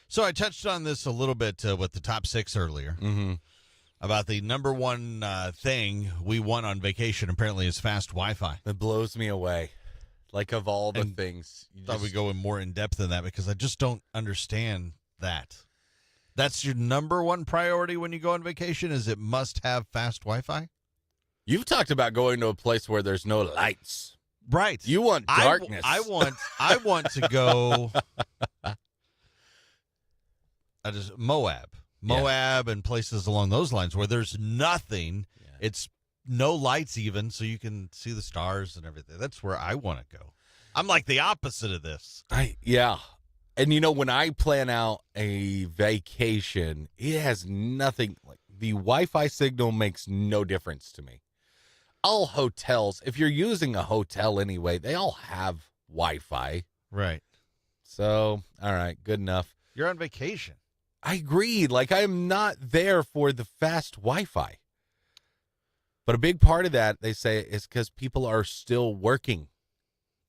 So I touched on this a little bit with the top 6 earlier about the number one thing we want on vacation apparently is fast Wi-Fi. It blows me away. Like, of all the things. I thought we'd go in more in depth than that because I just don't understand that. That's your number one priority when you go on vacation is it must have fast Wi-Fi? You've talked about going to a place where there's no lights. Right. You want darkness. I want to go Moab and places along those lines where there's nothing. Yeah. It's no lights even, so you can see the stars and everything. That's where I want to go. I'm like the opposite of this. Yeah. And, when I plan out a vacation, it has nothing. Like, the Wi-Fi signal makes no difference to me. All hotels, if you're using a hotel anyway, they all have Wi-Fi. Right. So, all right, good enough. You're on vacation. I agree. Like, I am not there for the fast Wi-Fi. But a big part of that, they say, is because people are still working.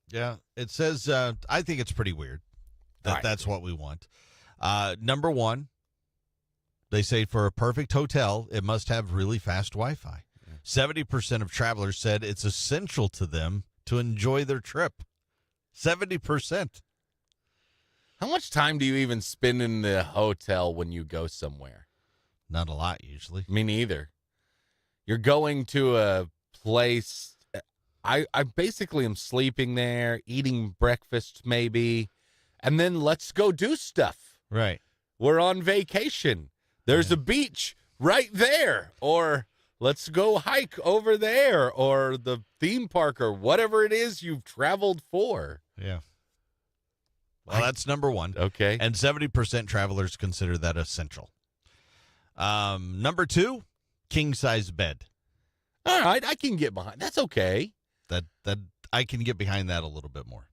Yeah. It says, I think it's pretty weird that that's what we want. Number one, they say for a perfect hotel, it must have really fast Wi-Fi. 70% of travelers said it's essential to them to enjoy their trip. 70%. How much time do you even spend in the hotel when you go somewhere? Not a lot, usually. Me neither. You're going to a place. I basically am sleeping there, eating breakfast maybe, and then let's go do stuff. Right. We're on vacation. There's a beach right there. Or let's go hike over there, or the theme park, or whatever it is you've traveled for. Yeah. Well, that's number one. Okay. And 70% travelers consider that essential. Number two, king-size bed. All right, I can get behind. That's okay. That I can get behind that a little bit more.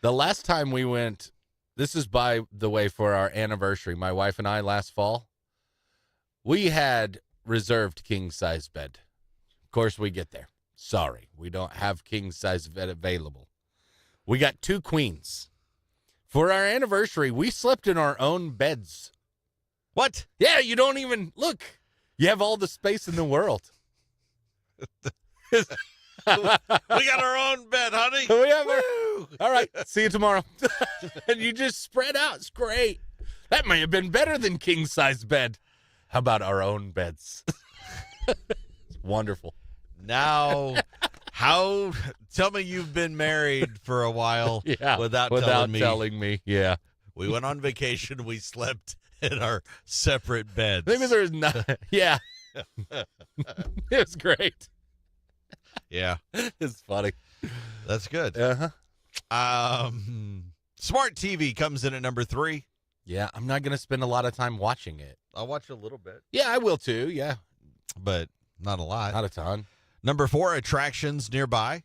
The last time we went, this is, by the way, for our anniversary, my wife and I last fall, we had reserved king-size bed. Of course, we get there. Sorry, we don't have king-size bed available. We got 2 queens. For our anniversary, we slept in our own beds. What? Yeah, you don't even look. You have all the space in the world. We got our own bed, honey. We have all right, see you tomorrow. And you just spread out. It's great. That may have been better than king-size bed. How about our own beds? It's wonderful. Now, tell me you've been married for a while without telling me. Yeah. We went on vacation. We slept in our separate beds. Maybe there's not. Yeah. It was great. Yeah. It's funny. That's good. Uh-huh. Smart TV comes in at number 3. Yeah, I'm not going to spend a lot of time watching it. I'll watch a little bit. Yeah, I will too, yeah. But not a lot. Not a ton. Number 4, attractions nearby.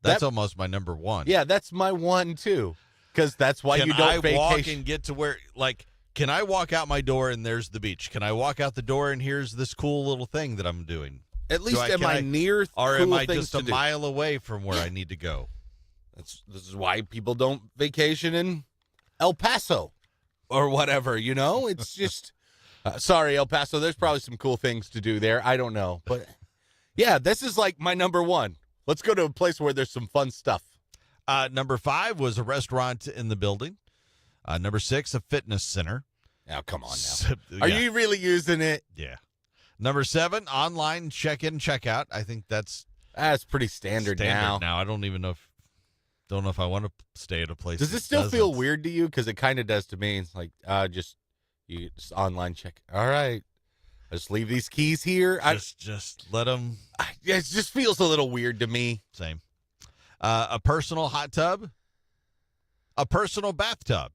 That's almost my number 1. Yeah, that's my 1 too. Because that's why you don't vacation. Can I walk and get to where, like, can I walk out my door and there's the beach? Can I walk out the door and here's this cool little thing that I'm doing? At least am I near or cool am I things just a mile away from where I need to go? This is why people don't vacation in El Paso or whatever, It's just, sorry, El Paso, there's probably some cool things to do there. I don't know. But, yeah, this is like my number 1. Let's go to a place where there's some fun stuff. Number 5 was a restaurant in the building. Number 6, a fitness center. Now, come on now. Are you really using it? Yeah. Number 7, online check-in, check-out. I think that's pretty standard now. I don't know if I want to stay at a place. Does it still feel weird to you? Because it kind of does to me. It's like, just online check. All right. I just leave these keys here. Just let them. It just feels a little weird to me. Same. A personal hot tub. A personal bathtub.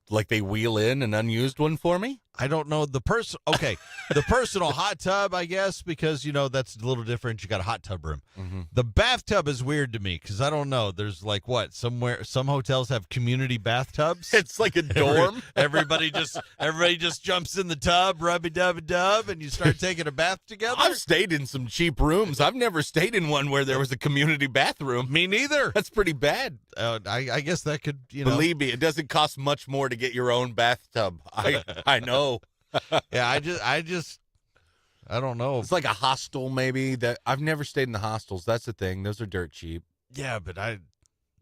Like they wheel in an unused one for me? I don't know the person. Okay, the personal hot tub, I guess, because that's a little different. You got a hot tub room. Mm-hmm. The bathtub is weird to me because I don't know. There's like some hotels have community bathtubs. It's like a dorm. Everybody just jumps in the tub, rubby-dubby-dub, and you start taking a bath together. I've stayed in some cheap rooms. I've never stayed in one where there was a community bathroom. Me neither. That's pretty bad. I guess that could, Believe me, it doesn't cost much more to get your own bathtub. I know. Yeah, I don't know. It's like a hostel, maybe. That I've never stayed in the hostels. That's the thing. Those are dirt cheap. Yeah, but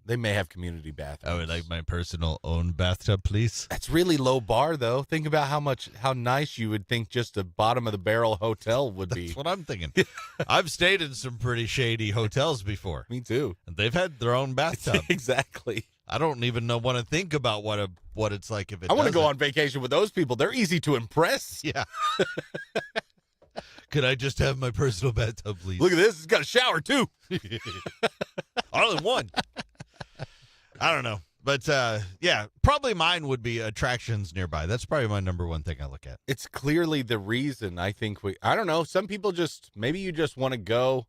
They may have community bathrooms. I would like my personal own bathtub, please. That's really low bar, though. Think about how nice you would think just a bottom of the barrel hotel would be. That's what I'm thinking. I've stayed in some pretty shady hotels before. Me too. And they've had their own bathtub. Exactly. I don't even want to think about what it's like if it. I want to go doesn't. on vacation with those people. They're easy to impress. Yeah. Could I just have my personal bathtub, please? Look at this. It's got a shower, too. All in one. I don't know. But, yeah, probably mine would be attractions nearby. That's probably my number one thing I look at. It's clearly the reason I think I don't know. Some people maybe you just want to go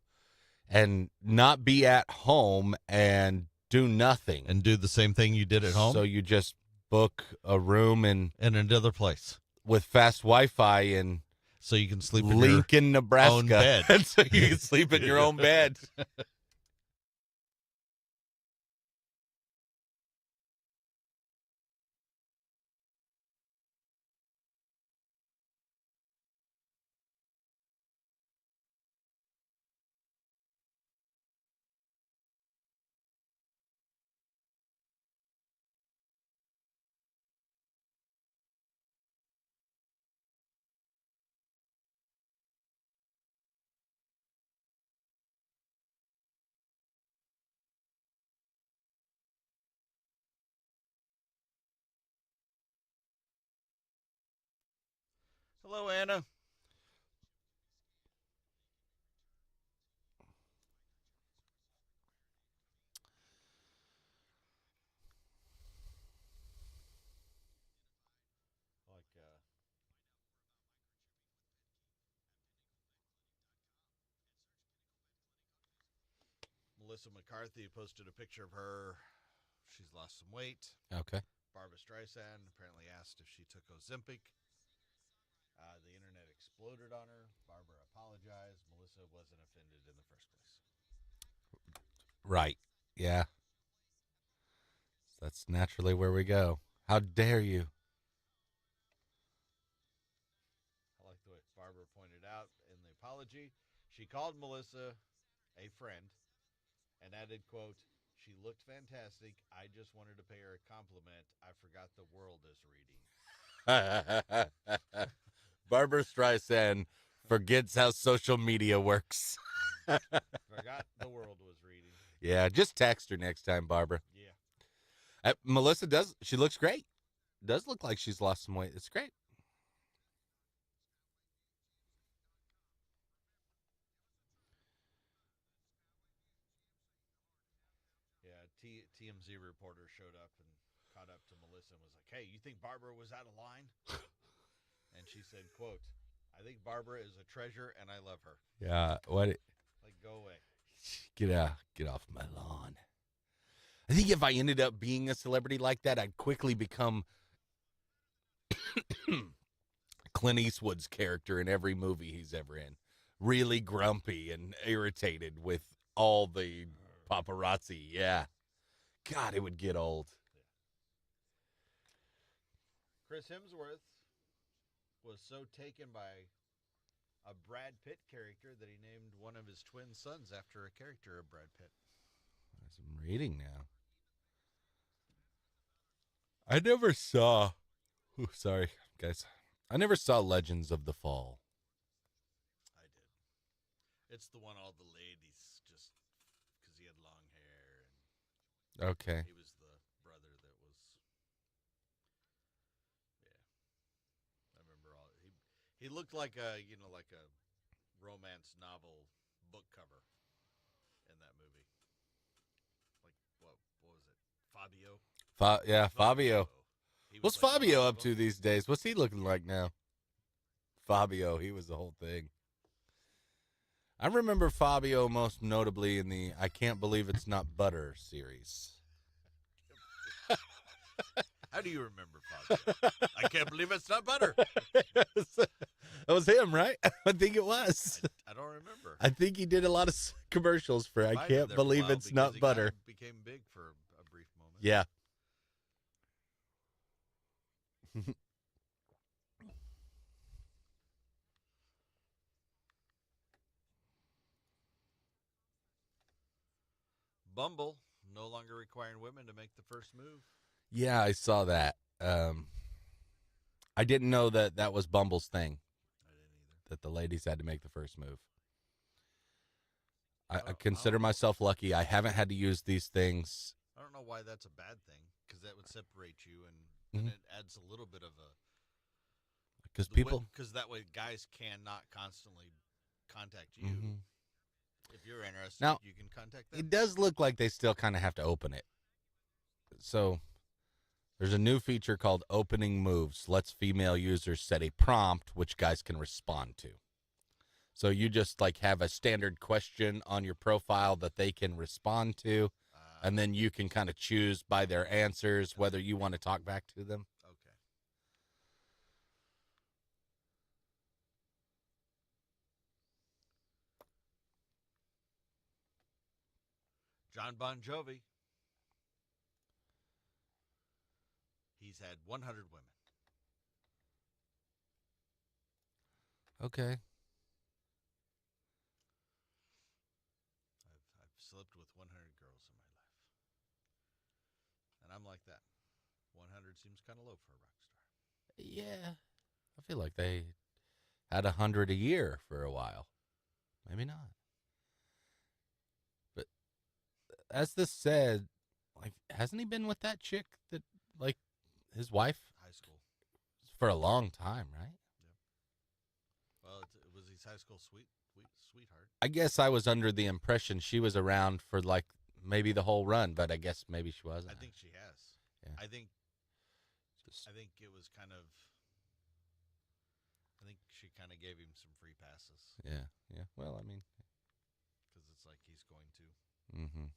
and not be at home and do nothing. And do the same thing you did at home? So you just book a room in another place. With fast Wi-Fi and so you can sleep in Lincoln, Nebraska. Own bed. And so you can sleep in your own bed. Hello, Anna. Melissa McCarthy posted a picture of her. She's lost some weight. Okay. Barbra Streisand apparently asked if she took Ozempic. The internet exploded on her. Barbara apologized. Melissa wasn't offended in the first place. Right. Yeah. That's naturally where we go. How dare you? I like the way Barbara pointed out in the apology. She called Melissa a friend and added, quote, "She looked fantastic. I just wanted to pay her a compliment. I forgot the world is reading." Barbra Streisand forgets how social media works. Forgot the world was reading. Yeah, just text her next time, Barbara. Yeah. Melissa she looks great. Does look like she's lost some weight. It's great. Yeah, TMZ reporter showed up and caught up to Melissa and was like, "Hey, you think Barbara was out of line?" And she said, quote, "I think Barbara is a treasure and I love her." Yeah, what? Like, go away. Get off my lawn. I think if I ended up being a celebrity like that, I'd quickly become Clint Eastwood's character in every movie he's ever in. Really grumpy and irritated with all the paparazzi. Yeah. God, it would get old. Chris Hemsworth was so taken by a Brad Pitt character that he named one of his twin sons after a character of Brad Pitt. As I'm reading now. I never saw. Sorry, guys. I never saw Legends of the Fall. I did. It's the one all the ladies just because he had long hair. And okay. He was the brother that was. Yeah. I remember all. He looked like a romance novel book cover in that movie. Like what was it? Fabio. Fabio. He What's Fabio up to these days? What's he looking like now? Fabio, he was the whole thing. I remember Fabio most notably in the I Can't Believe It's Not Butter series. How do you remember Fabio? I can't believe it's not butter. That was him, right? I think it was. I don't remember. I think he did a lot of commercials for I Can't Believe It's Not Butter. Became big for a brief moment. Yeah. Bumble no longer requiring women to make the first move. Yeah, I saw that. I didn't know that was Bumble's thing. I didn't either. That the ladies had to make the first move. I consider myself lucky. I haven't had to use these things. I don't know why that's a bad thing, because that would separate you, and it adds a little bit of a... Because that way guys cannot constantly contact you. Mm-hmm. If you're interested, now, you can contact them. It does look like they still kind of have to open it. So there's a new feature called Opening Moves. Lets female users set a prompt which guys can respond to. So you just like have a standard question on your profile that they can respond to, and then you can kind of choose by their answers whether you want to talk back to them. Okay. John Bon Jovi. He's had 100 women. Okay. I've slept with 100 girls in my life. And I'm like that. 100 seems kind of low for a rock star. Yeah. I feel like they had 100 a year for a while. Maybe not. But as this said, like, hasn't he been with that chick that, like, his wife? High school. For a long time, right? Yeah. Well, it was his high school sweetheart. I guess I was under the impression she was around for, like, maybe the whole run, but I guess maybe she wasn't. I think she has. Yeah. I think it was kind of... I think she kind of gave him some free passes. Yeah, yeah. Well, I mean... Because it's like he's going to. Mm-hmm.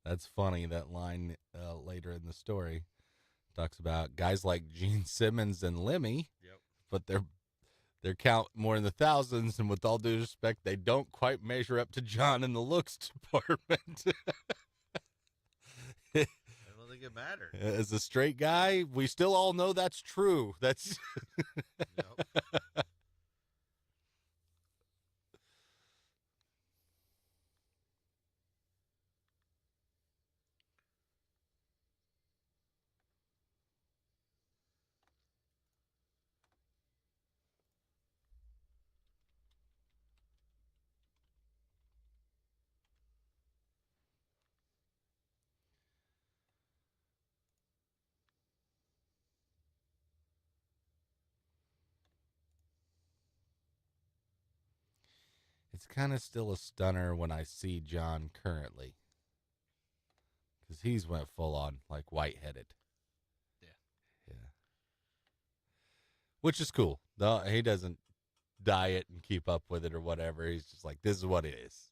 That's funny. That line later in the story talks about guys like Gene Simmons and Lemmy, yep. But their count more in the thousands, and with all due respect, they don't quite measure up to John in the looks department. I don't think it mattered. As a straight guy, we still all know that's true. That's yep. It's kind of still a stunner when I see John currently. Because he's went full on, like, white-headed. Yeah. Yeah. Which is cool. He doesn't diet and keep up with it or whatever. He's just like, this is what it is.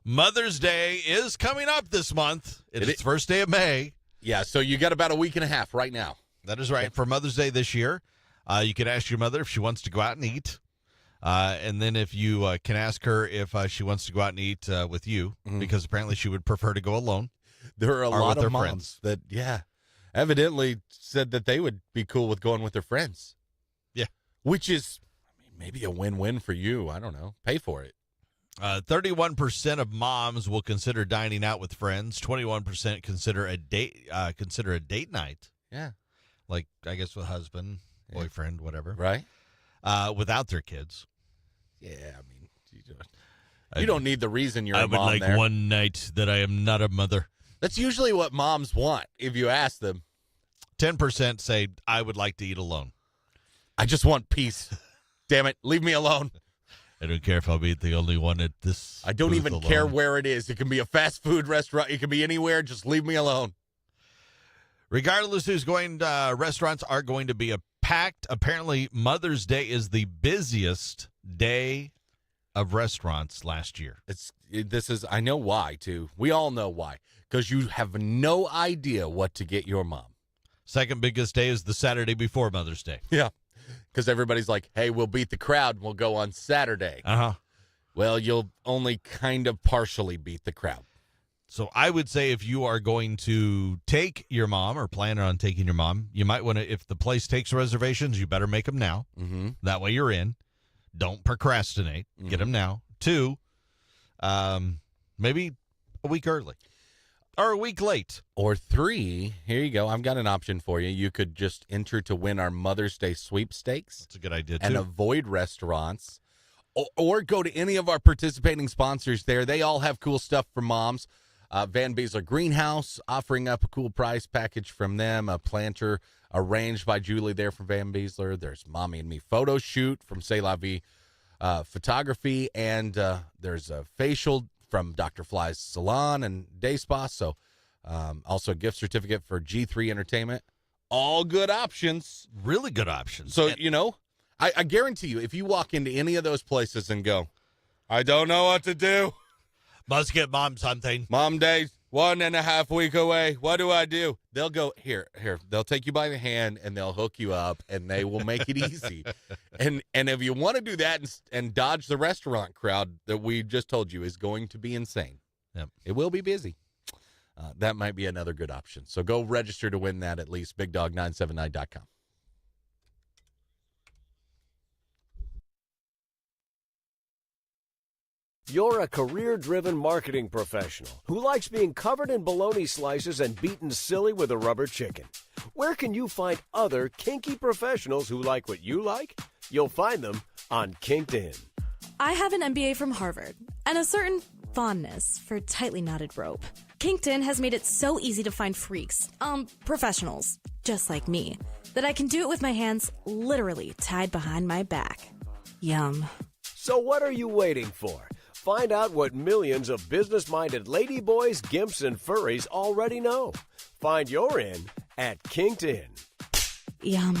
Mother's Day is coming up this month. It's the first day of May. Yeah, so you got about a week and a half right now. That is right. For Mother's Day this year, you can ask your mother if she wants to go out and eat. And then if you can ask her if she wants to go out and eat with you, because apparently she would prefer to go alone. There are a lot of moms friends that, evidently said that they would be cool with going with their friends. Yeah. Which is maybe a win-win for you. I don't know. Pay for it. 31% of moms will consider dining out with friends. 21% consider a date night. Yeah. Like, I guess with husband, boyfriend, whatever. Right. Without their kids. Yeah, I mean, you don't need the reason you're a mom. I would like one night that I am not a mother. That's usually what moms want if you ask them. 10% say, I would like to eat alone. I just want peace. Damn it, leave me alone. I don't care if I'll be the only one at this. I don't even care where it is. It can be a fast food restaurant. It can be anywhere. Just leave me alone. Regardless who's going, restaurants are going to be packed. Apparently, Mother's Day is the busiest day of restaurants last year. I know why, too. We all know why. Because you have no idea what to get your mom. Second biggest day is the Saturday before Mother's Day. Yeah. Because everybody's like, hey, we'll beat the crowd and we'll go on Saturday. Uh-huh. Well, you'll only kind of partially beat the crowd. So I would say if you are going to take your mom or plan on taking your mom, you might want to, if the place takes reservations, you better make them now. Mm-hmm. That way you're in. Don't procrastinate. Mm-hmm. Get them now. 2, maybe a week early. Or a week late. Or 3, here you go. I've got an option for you. You could just enter to win our Mother's Day sweepstakes. That's a good idea, too. And avoid restaurants. Or go to any of our participating sponsors there. They all have cool stuff for moms. Van Beesler Greenhouse offering up a cool prize package from them. A planter arranged by Julie there from Van Beesler. There's Mommy and Me photo shoot from C'est La Vie Photography. And there's a facial from Dr. Fly's Salon and Day Spa. So also a gift certificate for G3 Entertainment. All good options. Really good options. So, I guarantee you, if you walk into any of those places and go, I don't know what to do. Must get mom something. Mom Day's 1.5 weeks away. What do I do? They'll go, here. They'll take you by the hand, and they'll hook you up, and they will make it easy. And if you want to do that and dodge the restaurant crowd that we just told you is going to be insane, yep. It will be busy. That might be another good option. So go register to win that at least, BigDog979.com. You're a career-driven marketing professional who likes being covered in bologna slices and beaten silly with a rubber chicken. Where can you find other kinky professionals who like what you like? You'll find them on KinkedIn. I have an MBA from Harvard and a certain fondness for tightly knotted rope. KinkedIn has made it so easy to find freaks, professionals, just like me, that I can do it with my hands literally tied behind my back. Yum. So what are you waiting for? Find out what millions of business-minded ladyboys, gimps, and furries already know. Find your in at KinkedIn. Yum.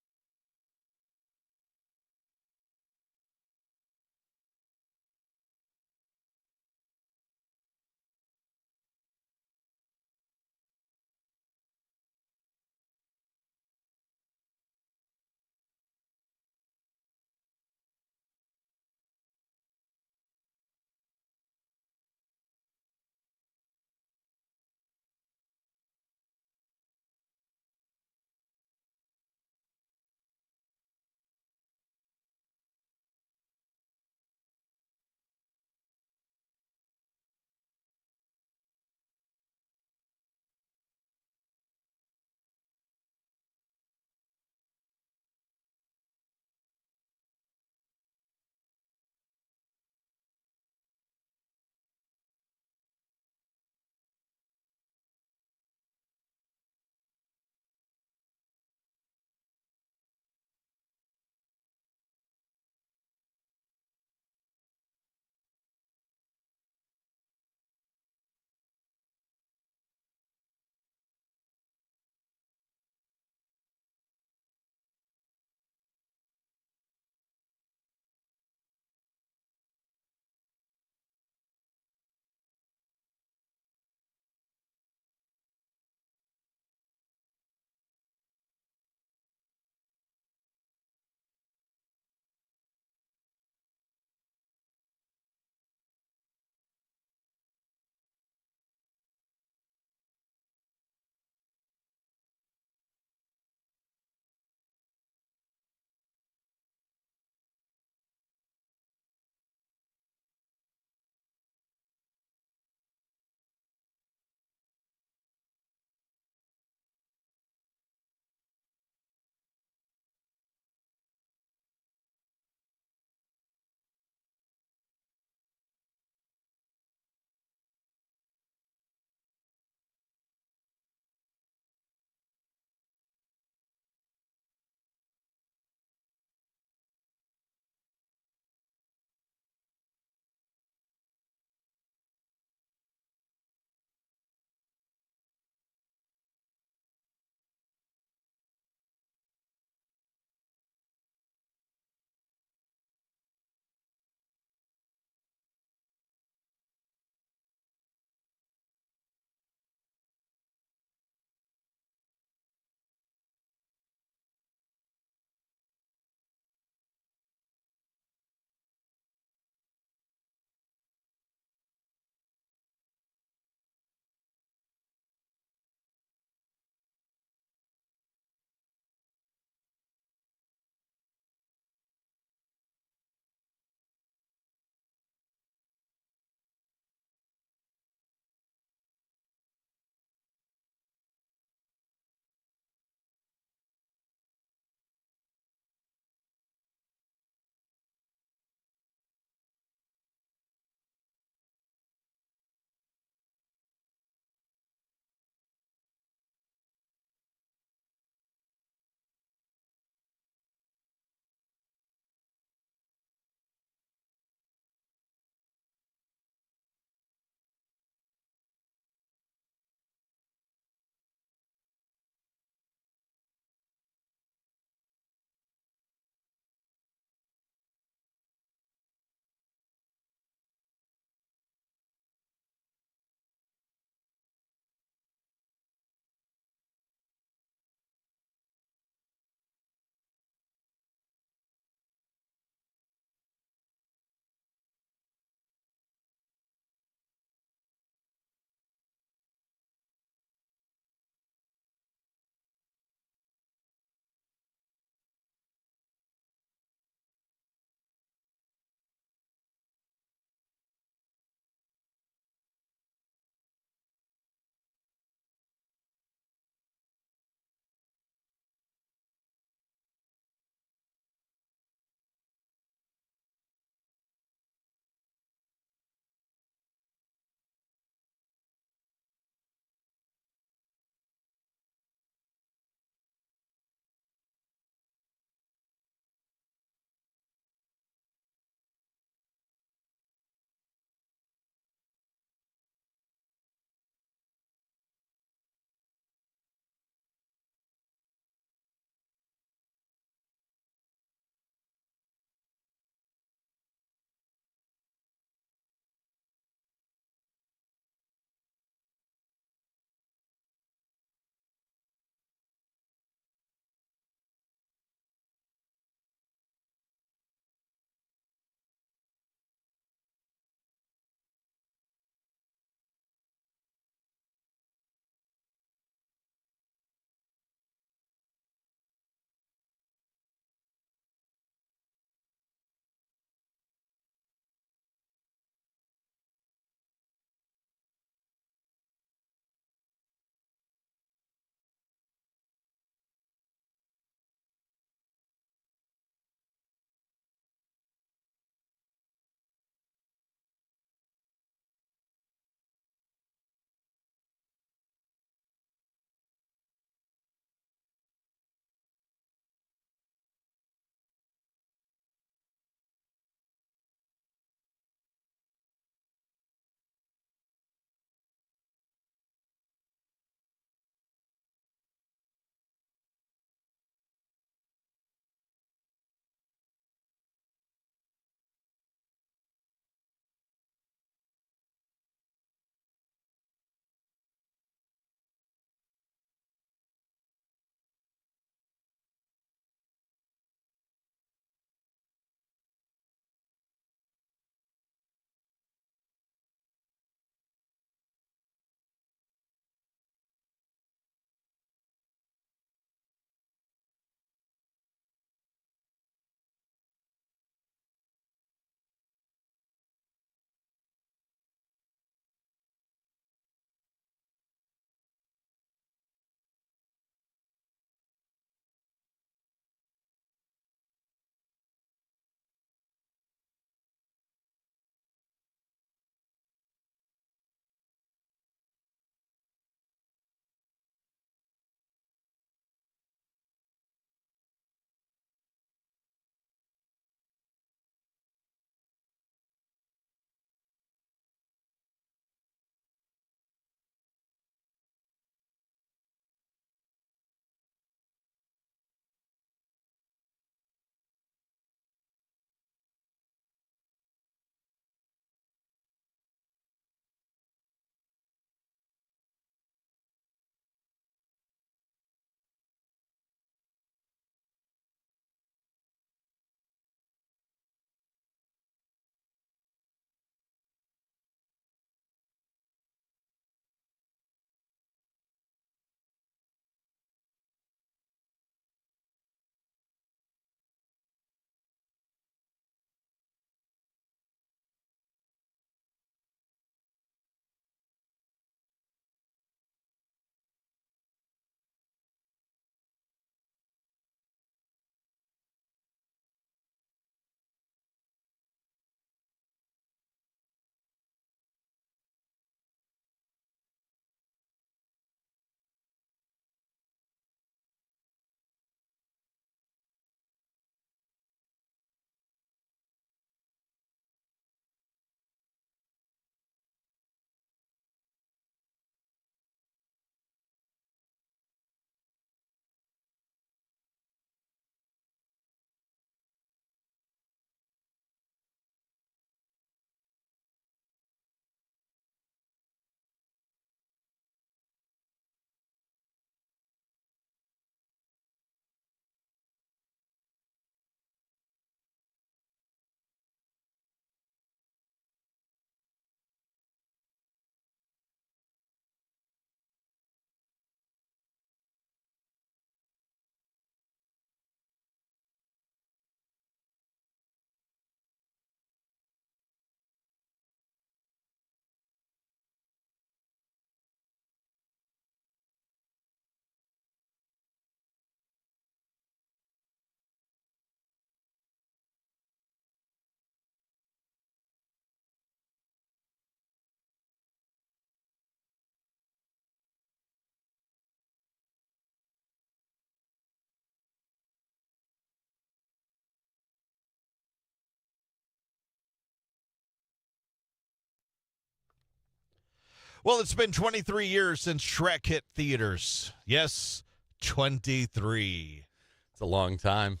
Well, it's been 23 years since Shrek hit theaters. Yes, 23. It's a long time.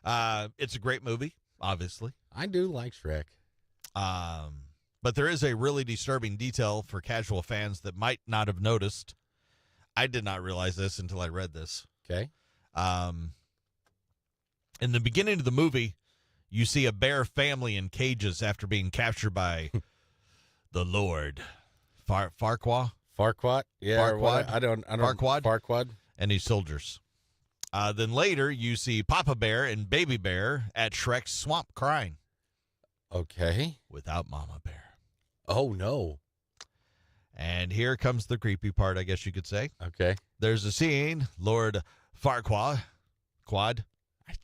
It's a great movie, obviously. I do like Shrek. But there is a really disturbing detail for casual fans that might not have noticed. I did not realize this until I read this. Okay. In the beginning of the movie, you see a bear family in cages after being captured by the Lord Farquaad. Farquaad? Yeah. or what? Farquaad? I don't. Farquaad? Farquaad. And his soldiers. Then later, you see Papa Bear and Baby Bear at Shrek's swamp crying Okay. without Mama Bear. Oh, no. And here comes the creepy part, I guess you could say. Okay. There's a scene, Lord Farquaad,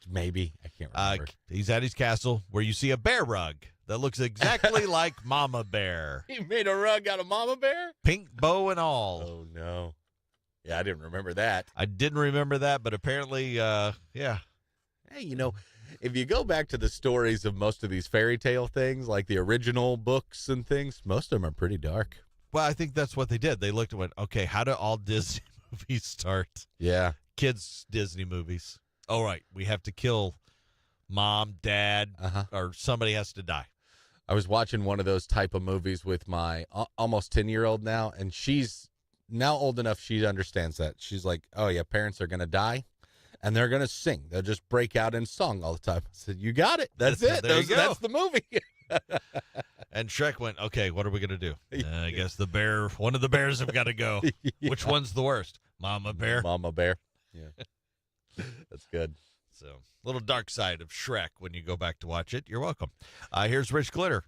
Maybe. I can't remember. he's at his castle, where you see a bear rug that looks exactly like Mama Bear. He made a rug out of Mama Bear? Pink bow and all. Oh, no. Yeah, I didn't remember that. I didn't remember that, but apparently, yeah. Hey, you know, if you go back to the stories of most of these fairy tale things, like the original books and things, most of them are pretty dark. Well, I think that's what they did. They looked and went, okay, how do all Disney movies start? Yeah. Kids' Disney movies. All right, we have to kill mom, dad, or somebody has to die. I was watching one of those type of movies with my almost 10-year-old now, and she's now old enough she understands that. She's like, oh, yeah, parents are going to die, and they're going to sing. They'll just break out in song all the time. I said, you got it. That's it. There you go. That's the movie. And Shrek went, okay, what are we going to do? I guess one of the bears have got to go. Yeah. Which one's the worst? Mama Bear? Mama Bear. Yeah. That's good. So, little dark side of Shrek when you go back to watch it. You're welcome. Here's Rich Glitter.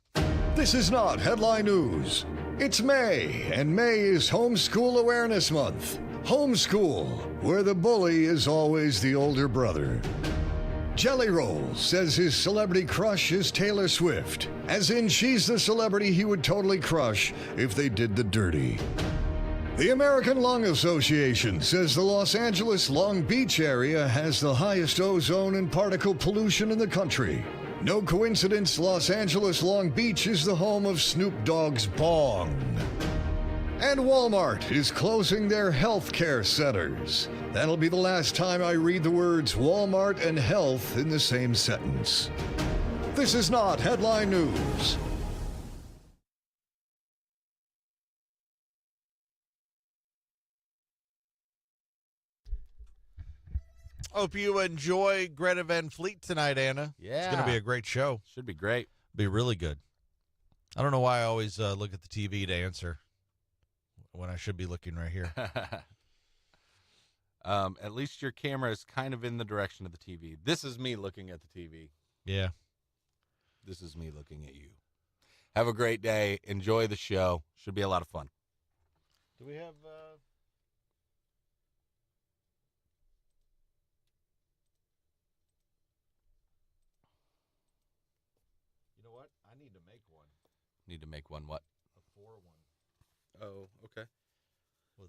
This is not headline news. It's May, and May is Homeschool Awareness Month. Homeschool, where the bully is always the older brother. Jelly Roll says his celebrity crush is Taylor Swift, as in she's the celebrity he would totally crush if they did the dirty. The American Lung Association says the Los Angeles Long Beach area has the highest ozone and particle pollution in the country. No coincidence, Los Angeles Long Beach is the home of Snoop Dogg's Bong. And Walmart is closing their healthcare centers. That'll be the last time I read the words Walmart and health in the same sentence. This is not headline news. Hope you enjoy Greta Van Fleet tonight, Anna. Yeah. It's going to be a great show. Should be great. Be really good. I don't know why I always look at the TV to answer when I should be looking right here. At least your camera is kind of in the direction of the TV. This is me looking at the TV. Yeah. This is me looking at you. Have a great day. Enjoy the show. Should be a lot of fun. Do we have... You know what? I need to make one. Need to make one what? A 4-1. Oh, okay.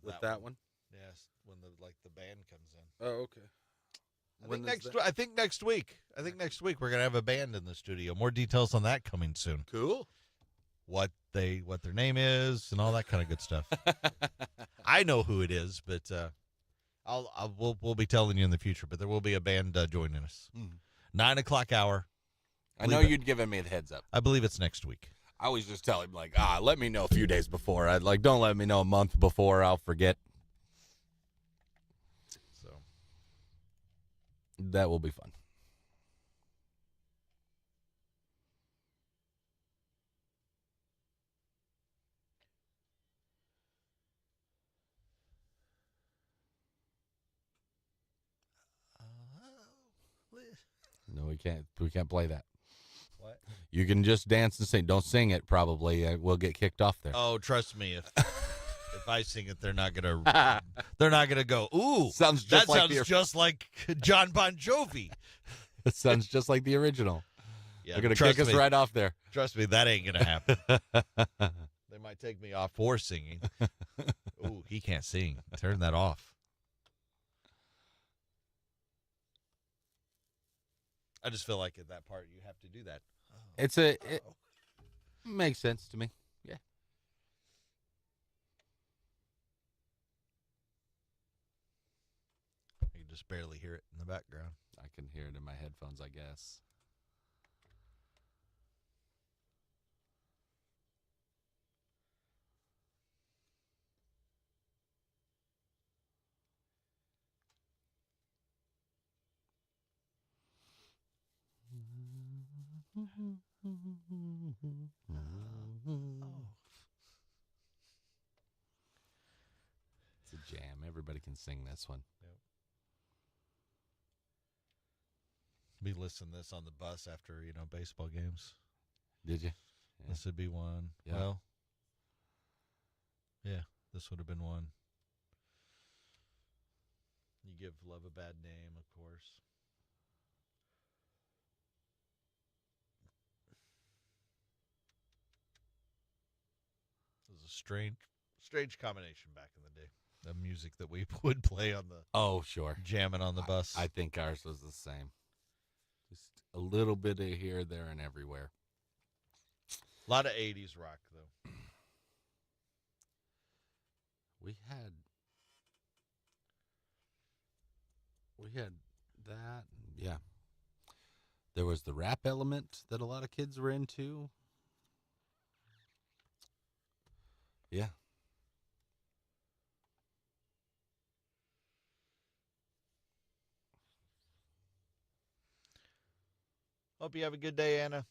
With that one? Yes, when the band comes in. Oh, okay. I think next week. I think next week we're gonna have a band in the studio. More details on that coming soon. Cool. What their name is and all that kind of good stuff. I know who it is, but we'll be telling you in the future. But there will be a band joining us. 9 o'clock hour. I know you'd given me the heads up. I believe it's next week. I always just tell him let me know a few days before. Don't let me know a month before. I'll forget. So that will be fun. No, we can't. We can't play that. What? You can just dance and sing. Don't sing it. Probably we'll get kicked off there. Oh, trust me, if I sing it, they're not gonna go. Ooh, sounds just just like John Bon Jovi. It sounds just like the original. Yeah, they're gonna kick us right off there. Trust me, that ain't gonna happen. They might take me off for singing. Ooh, he can't sing. Turn that off. I just feel like at that part you have to do that. It makes sense to me. Yeah. just barely hear it in the background. I can hear it in my headphones, I guess. It's a jam. Everybody can sing this one. We listen to this on the bus after, baseball games. Did you? Yeah. This would be one. Yeah. Well, yeah, this would have been one. You give love a bad name, of course. It was a strange combination back in the day. The music that we would play on the Oh, sure. jamming on the bus. I think ours was the same. Just a little bit of here, there, and everywhere. A lot of 80s rock, though. We had that. Yeah. There was the rap element that a lot of kids were into. Yeah. Hope you have a good day, Anna.